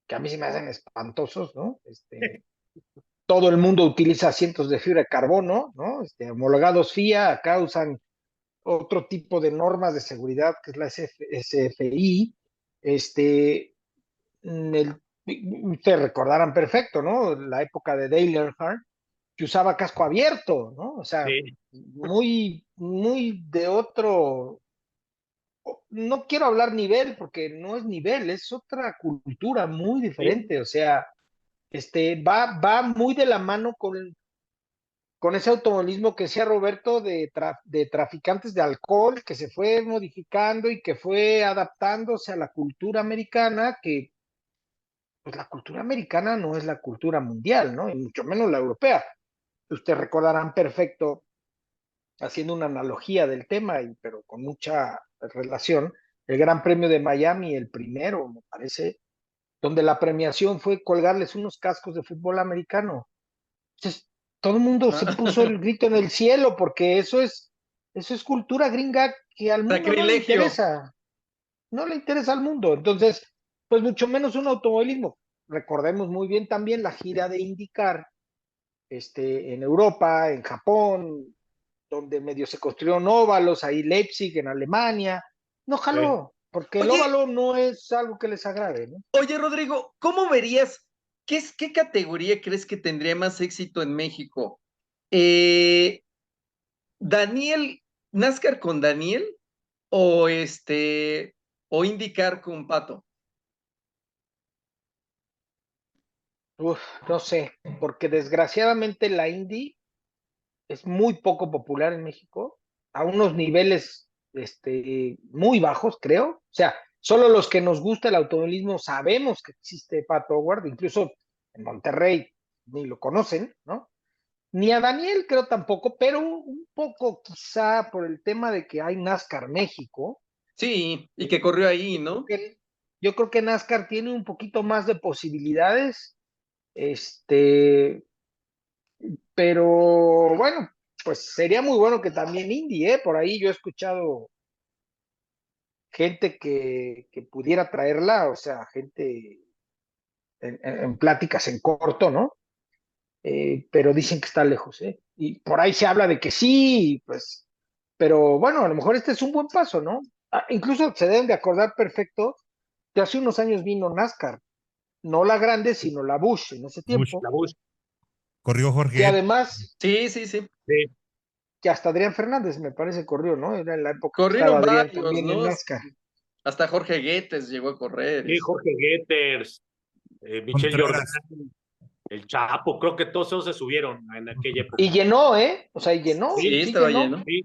que a mí se me hacen espantosos, ¿no? Todo el mundo utiliza asientos de fibra de carbono, ¿no? Homologados FIA, acá usan otro tipo de normas de seguridad, que es la SFI. Este, ustedes recordarán perfecto, ¿no? La época de Dale Earnhardt, que usaba casco abierto, ¿no? O sea, Sí, muy de otro, no quiero hablar nivel, porque no es nivel, es otra cultura muy sí, diferente, o sea, va muy de la mano con ese automovilismo que decía Roberto de traficantes de alcohol, que se fue modificando y que fue adaptándose a la cultura americana, que pues la cultura americana no es la cultura mundial, ¿no? Y mucho menos la europea. Ustedes recordarán perfecto, haciendo una analogía del tema, pero con mucha relación, el Gran Premio de Miami, el primero, me parece, donde la premiación fue colgarles unos cascos de fútbol americano. Entonces, todo el mundo se puso ah, el grito en el cielo porque eso es cultura gringa que al mundo no le sacrilegio. interesa, no le interesa al mundo. Entonces, pues mucho menos un automovilismo. Recordemos muy bien también la gira de IndyCar en Europa, en Japón, donde medio se construyeron óvalos, ahí Leipzig, en Alemania. No sí. jaló, porque el Oye, óvalo no es algo que les agrade, ¿no? oye, Rodrigo, ¿cómo verías, qué categoría crees que tendría más éxito en México? Eh, Daniel, ¿NASCAR con Daniel o o IndyCar con Pato? Uf, no sé, porque desgraciadamente la Indy es muy poco popular en México, a unos niveles muy bajos, creo. O sea, solo los que nos gusta el automovilismo sabemos que existe Pato Howard, incluso en Monterrey ni lo conocen, ¿no? Ni a Daniel creo tampoco, pero un poco quizá por el tema de que hay NASCAR México. Sí, y que corrió ahí, ¿no? que- yo creo que NASCAR tiene un poquito más de posibilidades, este, pero bueno, pues sería muy bueno que también Indy, ¿eh? Por ahí yo he escuchado gente que pudiera traerla, o sea, gente en pláticas en corto, ¿no? Pero dicen que está lejos, ¿eh? Y por ahí se habla de que sí, pues, pero bueno, a lo mejor este es un buen paso, ¿no? Incluso se deben de acordar perfecto que hace unos años vino NASCAR, no la grande, sino la Busch en ese tiempo, La Bush. Corrió que Jorge. además, Sí. Sí. que hasta Adrián Fernández me parece corrió, ¿no? Era en la época que estaba Corrieron Adrián varios, también en ¿no? NASCAR. Hasta Jorge Guedes llegó a correr. Sí, Jorge Getters, Michel Jordan, Contreras. el Chapo, creo que todos esos se subieron en aquella época. Y llenó, ¿eh? O sea, y llenó, Sí, Sí, sí estaba llenó. lleno. Sí,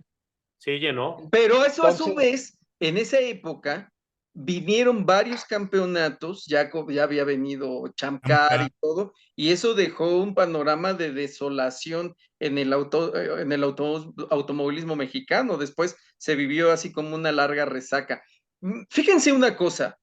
sí llenó. Pero eso a su Entonces, vez, en esa época, vinieron varios campeonatos, ya había venido Champ Car y todo, y eso dejó un panorama de desolación en el automovilismo mexicano. Después se vivió así como una larga resaca. Fíjense una cosa,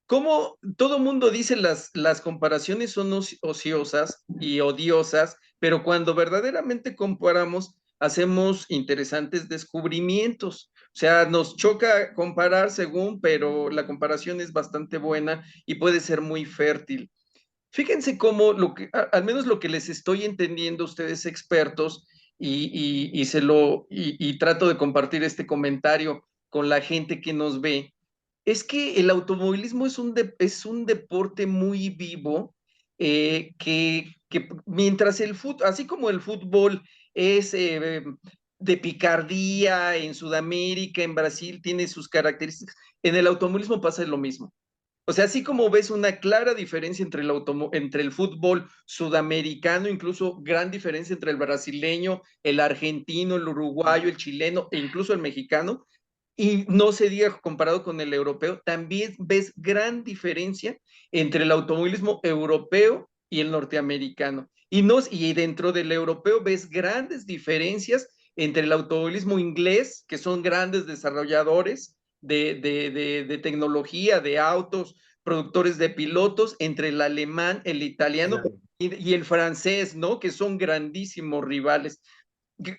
como todo mundo dice las comparaciones son ociosas y odiosas, pero cuando verdaderamente comparamos, hacemos interesantes descubrimientos. O sea, nos choca comparar según, pero la comparación es bastante buena y puede ser muy fértil. Fíjense cómo al menos lo que les estoy entendiendo ustedes expertos, y trato de compartir este comentario con la gente que nos ve, es que el automovilismo es un deporte muy vivo, que mientras así como el fútbol es de picardía en Sudamérica, en Brasil, tiene sus características, en el automovilismo pasa lo mismo. O sea, así como ves una clara diferencia entre el fútbol sudamericano, incluso gran diferencia entre el brasileño, el argentino, el uruguayo, el chileno e incluso el mexicano, y no se diga comparado con el europeo, también ves gran diferencia entre el automovilismo europeo y el norteamericano. Y dentro del europeo ves grandes diferencias entre el automovilismo inglés, que son grandes desarrolladores de tecnología, de autos, productores de pilotos, entre el alemán, el italiano y el francés, ¿no? Que son grandísimos rivales.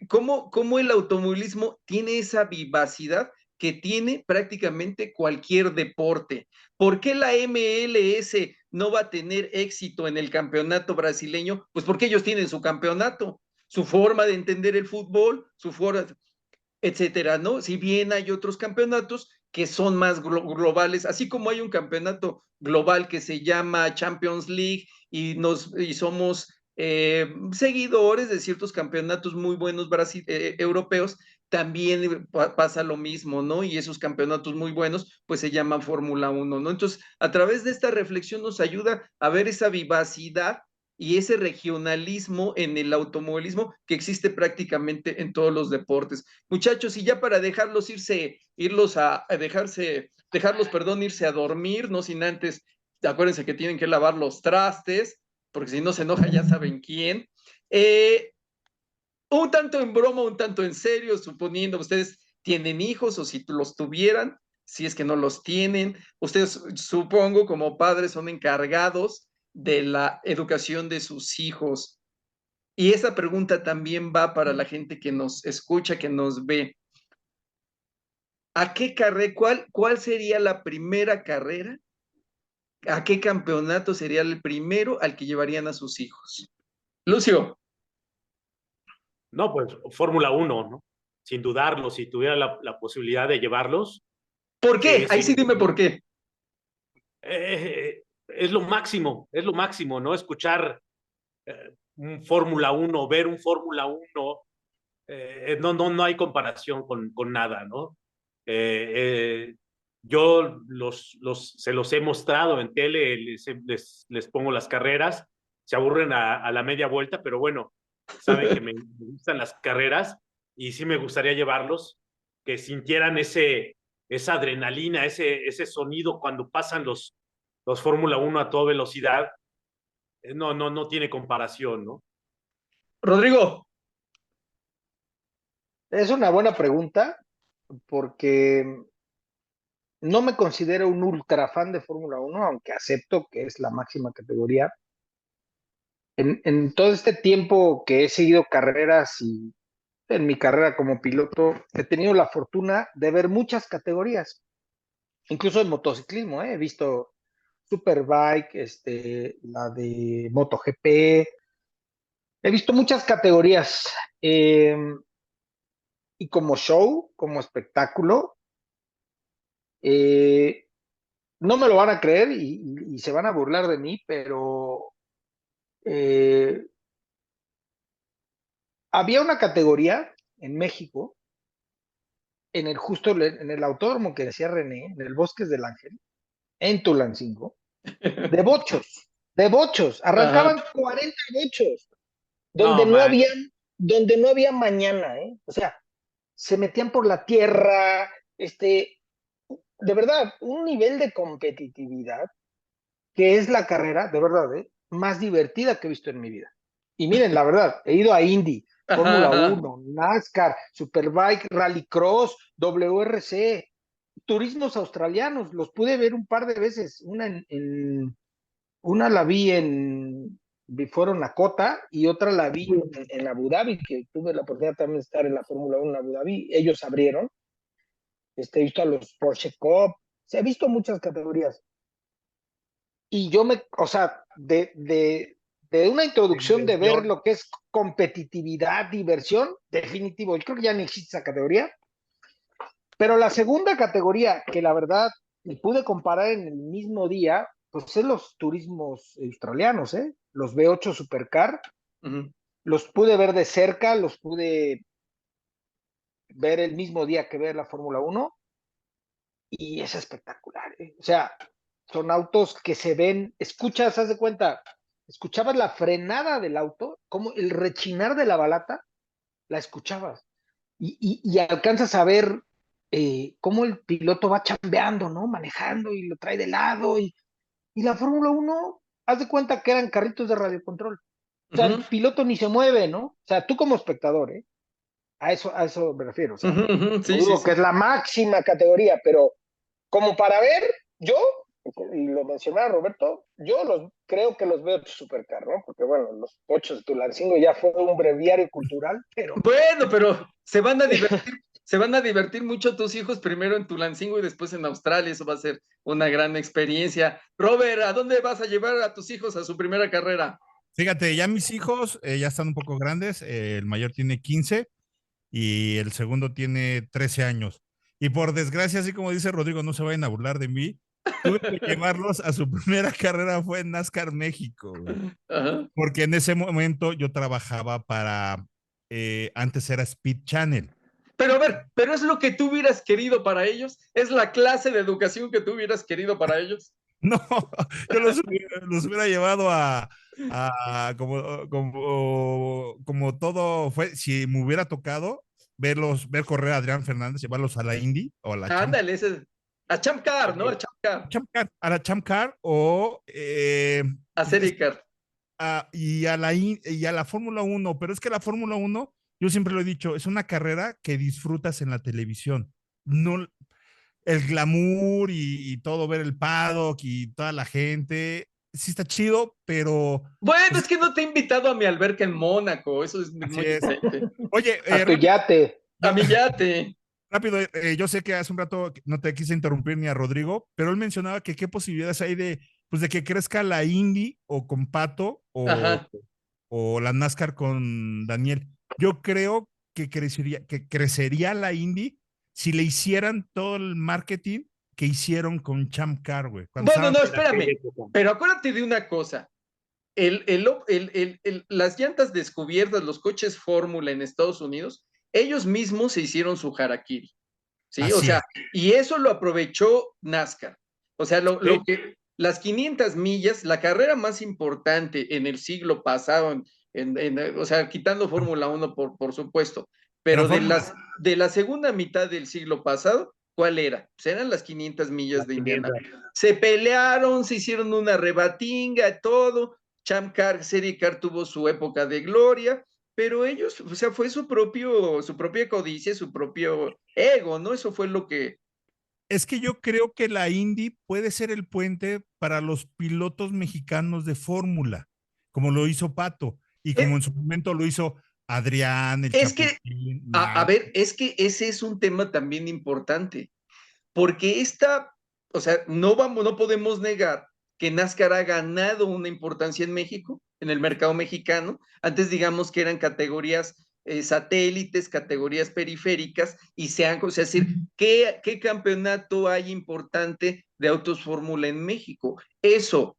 ¿Cómo el automovilismo tiene esa vivacidad que tiene prácticamente cualquier deporte? ¿Por qué la MLS no va a tener éxito en el campeonato brasileño? Pues porque ellos tienen su campeonato, su forma de entender el fútbol, su forma, etcétera, ¿no? Si bien hay otros campeonatos que son más globales, así como hay un campeonato global que se llama Champions League y somos seguidores de ciertos campeonatos muy buenos europeos, también pasa lo mismo, ¿no? Y esos campeonatos muy buenos, pues se llaman Fórmula 1, ¿no? Entonces, a través de esta reflexión nos ayuda a ver esa vivacidad y ese regionalismo en el automovilismo que existe prácticamente en todos los deportes. Muchachos, y ya para dejarlos irse a dormir, no sin antes, acuérdense que tienen que lavar los trastes, porque si no se enoja ya saben quién. Un tanto en broma, un tanto en serio, suponiendo ustedes tienen hijos o si los tuvieran, si es que no los tienen, ustedes supongo como padres son encargados de la educación de sus hijos. Y esa pregunta también va para la gente que nos escucha, que nos ve. ¿A qué carrera, cuál sería la primera carrera? ¿A qué campeonato sería el primero al que llevarían a sus hijos? Lucio. No, pues Fórmula 1, ¿no? Sin dudarlo, si tuviera la posibilidad de llevarlos. ¿Por qué? Ahí sí dime por qué. Es lo máximo, ¿no? Escuchar un Fórmula 1, ver un Fórmula 1, no hay comparación con nada, ¿no? Yo se los he mostrado en tele, les pongo las carreras, se aburren a la media vuelta, pero bueno, saben que me gustan las carreras y sí me gustaría llevarlos, que sintieran esa adrenalina, ese sonido cuando pasan los Fórmula 1 a toda velocidad. No tiene comparación, ¿no? Rodrigo. Es una buena pregunta porque no me considero un ultra fan de Fórmula 1, aunque acepto que es la máxima categoría. En todo este tiempo que he seguido carreras y en mi carrera como piloto, he tenido la fortuna de ver muchas categorías, incluso en motociclismo, ¿eh? He visto Superbike, la de MotoGP, he visto muchas categorías. Y como show, como espectáculo, no me lo van a creer y se van a burlar de mí, pero había una categoría en México, en el autódromo que decía René, en el Bosques del Ángel, en Tulancingo, de bochos, Ajá. arrancaban 40 bochos, No, donde no man. había, donde no había mañana, ¿eh? O sea, se metían por la tierra, de verdad, un nivel de competitividad que es la carrera, de verdad, ¿eh? Más divertida que he visto en mi vida. Y miren, la verdad, he ido a Indy, Ajá, Fórmula ajá. 1, NASCAR, Superbike, Rallycross, WRC, turismos australianos, los pude ver un par de veces. Una la vi fueron Nakota y otra la vi en Abu Dhabi, que tuve la oportunidad también de estar en la Fórmula 1 en Abu Dhabi. Ellos abrieron, he visto a los Porsche Cup, se ha visto muchas categorías. Y o sea, de una introducción de ver lo que es competitividad, diversión, definitivo, yo creo que ya no existe esa categoría. Pero la segunda categoría, que la verdad me pude comparar en el mismo día, pues es los turismos australianos, ¿eh? Los V8 Supercar, Ujú. los pude ver de cerca, los pude ver el mismo día que ver la Fórmula 1 y es espectacular, ¿eh? O sea, son autos que se ven, escuchas, haz de cuenta, escuchabas la frenada del auto, como el rechinar de la balata, la escuchabas y alcanzas a ver cómo el piloto va chambeando, ¿no? Manejando y lo trae de lado y la Fórmula 1, haz de cuenta que eran carritos de radiocontrol. O sea, el Ujú, piloto ni se mueve, ¿no? O sea, tú como espectador, ¿eh? A eso me refiero. O sea, ujú, ujú. no Sí, sí, digo que sí. es la máxima categoría, pero como para ver, yo, y lo mencionaba Roberto, yo creo que los veo supercar, ¿no? Porque bueno, los Pochos de Tulancingo ya fue un breviario cultural, pero Bueno, pero se van a divertir mucho tus hijos primero en Tulancingo y después en Australia. Eso va a ser una gran experiencia. Robert, ¿a dónde vas a llevar a tus hijos a su primera carrera? Fíjate, ya mis hijos ya están un poco grandes. El mayor tiene 15 y el segundo tiene 13 años. Y por desgracia, así como dice Rodrigo, no se vayan a burlar de mí. Tuve que llevarlos a su primera carrera, fue en NASCAR México, güey. Ajá. Porque en ese momento yo trabajaba para, antes era Speed Channel. Pero a ver, pero es lo que tú hubieras querido para ellos, es la clase de educación que tú hubieras querido para ellos. No, yo los hubiera llevado como todo fue, si me hubiera tocado ver correr a Adrián Fernández, llevarlos a la Indy o a la Ándale, ese, a Champ Car, ¿no? A Champ Car, A la Champ Car o a Sericar. y a la Fórmula 1, pero es que la Fórmula 1, yo siempre lo he dicho, es una carrera que disfrutas en la televisión. No, el glamour y todo, ver el paddock y toda la gente, sí está chido, pero Bueno, pues, es que no te he invitado a mi alberca en Mónaco, eso es así muy es. diferente. Oye, a tu rápido, yate. A mi yate. rápido, yo sé que hace un rato no te quise interrumpir ni a Rodrigo, pero él mencionaba que qué posibilidades hay pues de que crezca la Indy o con Pato Ajá. o la NASCAR con Daniel. Yo creo que crecería la Indy si le hicieran todo el marketing que hicieron con Champ Car, güey. Cuando Bueno, estaban, no, En aquella espérame, época. pero acuérdate de una cosa. Las llantas descubiertas, los coches Fórmula en Estados Unidos, ellos mismos se hicieron su harakiri, ¿sí? O así sea, es. y eso lo aprovechó NASCAR. O sea, Sí, las 500 millas, la carrera más importante en el siglo pasado, o sea, quitando Fórmula 1 por supuesto, Era pero Fórmula. de la segunda mitad del siglo pasado, ¿cuál era? Pues eran las 500 millas las de 500. Indianápolis. Se pelearon, se hicieron una rebatinga, todo. Champ Car, Serie Car tuvo su época de gloria, pero ellos, o sea, fue su propia codicia, su propio ego, ¿no? Eso fue lo que... Es que yo creo que la Indy puede ser el puente para los pilotos mexicanos de Fórmula, como lo hizo Pato y como Es, en su momento lo hizo Adrián, el es que, Chaputín, a Max. ver, es que ese es un tema también importante, porque o sea, no podemos negar que NASCAR ha ganado una importancia en México, en el mercado mexicano. Antes digamos que eran categorías satélites, categorías periféricas, y sean, o sea, es decir, ¿qué campeonato hay importante de autos Fórmula en México? Eso, o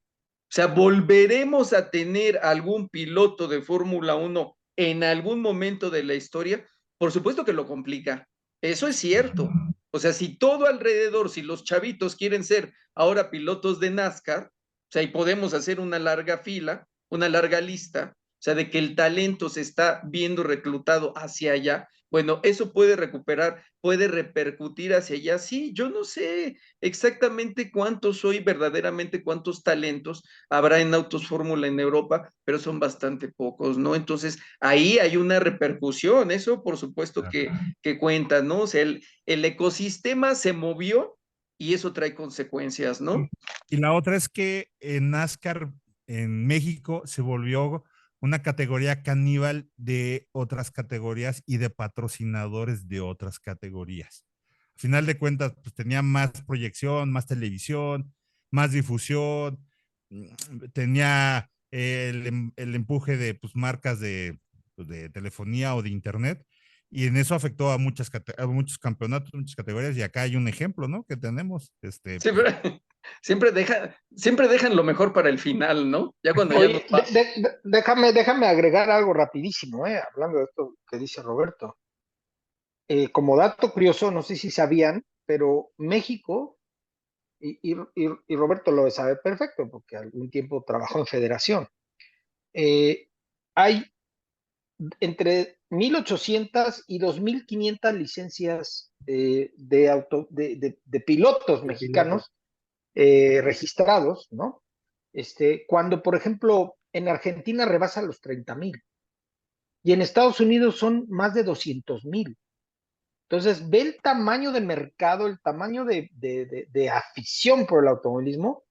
sea, ¿volveremos a tener algún piloto de Fórmula 1 en algún momento de la historia? Por supuesto que lo complica, eso es cierto. O sea, si todo alrededor, si los chavitos quieren ser ahora pilotos de NASCAR, o sea, y podemos hacer una larga fila, una larga lista, o sea, de que el talento se está viendo reclutado hacia allá, bueno, eso puede recuperar, puede repercutir hacia allá. Sí, yo no sé exactamente cuántos hoy, verdaderamente cuántos talentos habrá en autos Fórmula en Europa, pero son bastante pocos, ¿no? Entonces, ahí hay una repercusión, eso por supuesto que cuenta, ¿no? O sea, el ecosistema se movió y eso trae consecuencias, ¿no? Y la otra es que en NASCAR en México se volvió una categoría caníbal de otras categorías y de patrocinadores de otras categorías. Al final de cuentas, pues tenía más proyección, más televisión, más difusión, tenía el empuje de pues, marcas de telefonía o de internet, y en eso afectó a muchos campeonatos, muchas categorías, y acá hay un ejemplo, ¿no? Que tenemos, Siempre, siempre dejan lo mejor para el final, ¿no? Ya cuando ya nos Oye, va. déjame agregar algo rapidísimo, hablando de esto que dice Roberto. Como dato curioso, no sé si sabían, pero México, y Roberto lo sabe perfecto, porque algún tiempo trabajó en federación, hay entre 1,800 y 2,500 licencias de pilotos mexicanos registrados, ¿no? Cuando, por ejemplo, en Argentina rebasa los 30,000 y en Estados Unidos son más de 200,000. Entonces, ve el tamaño de mercado, el tamaño de afición por el automovilismo,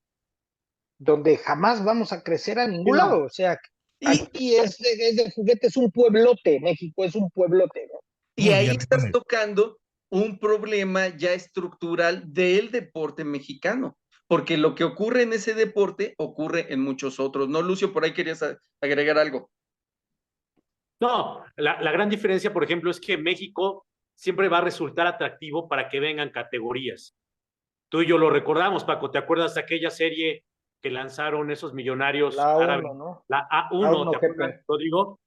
donde jamás vamos a crecer a ningún lado. O sea, aquí es de juguete, es un pueblote, México es un pueblote, ¿no? Y ahí estás tocando un problema ya estructural del deporte mexicano, porque lo que ocurre en ese deporte ocurre en muchos otros. ¿No, Lucio? Por ahí querías agregar algo. No, la gran diferencia, por ejemplo, es que México siempre va a resultar atractivo para que vengan categorías. Tú y yo lo recordamos, Paco, ¿te acuerdas de aquella serie que lanzaron esos millonarios árabes? ¿No? La A1, ¿te acuerdas, GP. Rodrigo?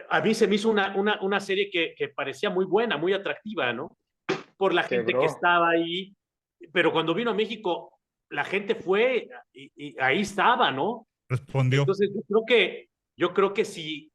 A mí se me hizo una serie que parecía muy buena, muy atractiva, ¿no? Por la gente que estaba ahí, pero cuando vino a México, la gente fue y ahí estaba, ¿no? Respondió. Entonces, yo creo que si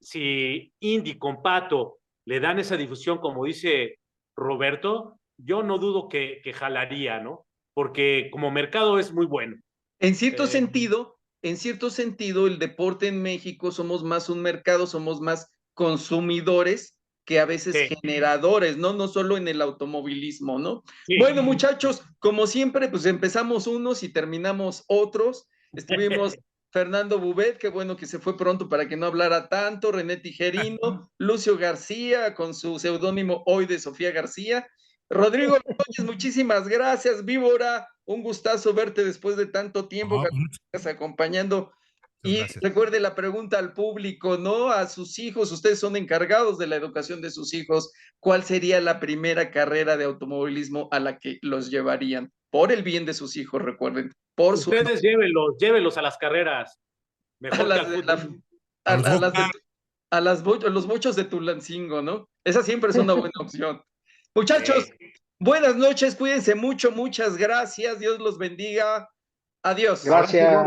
Indy con Pato le dan esa difusión, como dice Roberto, yo no dudo que jalaría, ¿no? Porque como mercado es muy bueno. En cierto sentido, el deporte en México somos más un mercado, somos más consumidores que a veces generadores, ¿no? No solo en el automovilismo, ¿no? Sí. Bueno, muchachos, como siempre, pues empezamos unos y terminamos otros. Estuvimos Fernando Bubet, qué bueno que se fue pronto para que no hablara tanto, René Tijerino, Lucio García, con su seudónimo hoy de Sofía García. Rodrigo Ordóñez, muchísimas gracias. Víbora, un gustazo verte después de tanto tiempo que estás acompañando. Y gracias. Recuerde la pregunta al público, ¿no? A sus hijos, ustedes son encargados de la educación de sus hijos. ¿Cuál sería la primera carrera de automovilismo a la que los llevarían? Por el bien de sus hijos, recuerden. Por ustedes su... llévelos a las carreras. Mejor a los bochos de Tulancingo, ¿no? Esa siempre es una buena opción. Muchachos, buenas noches, cuídense mucho, muchas gracias, Dios los bendiga. Adiós. Gracias.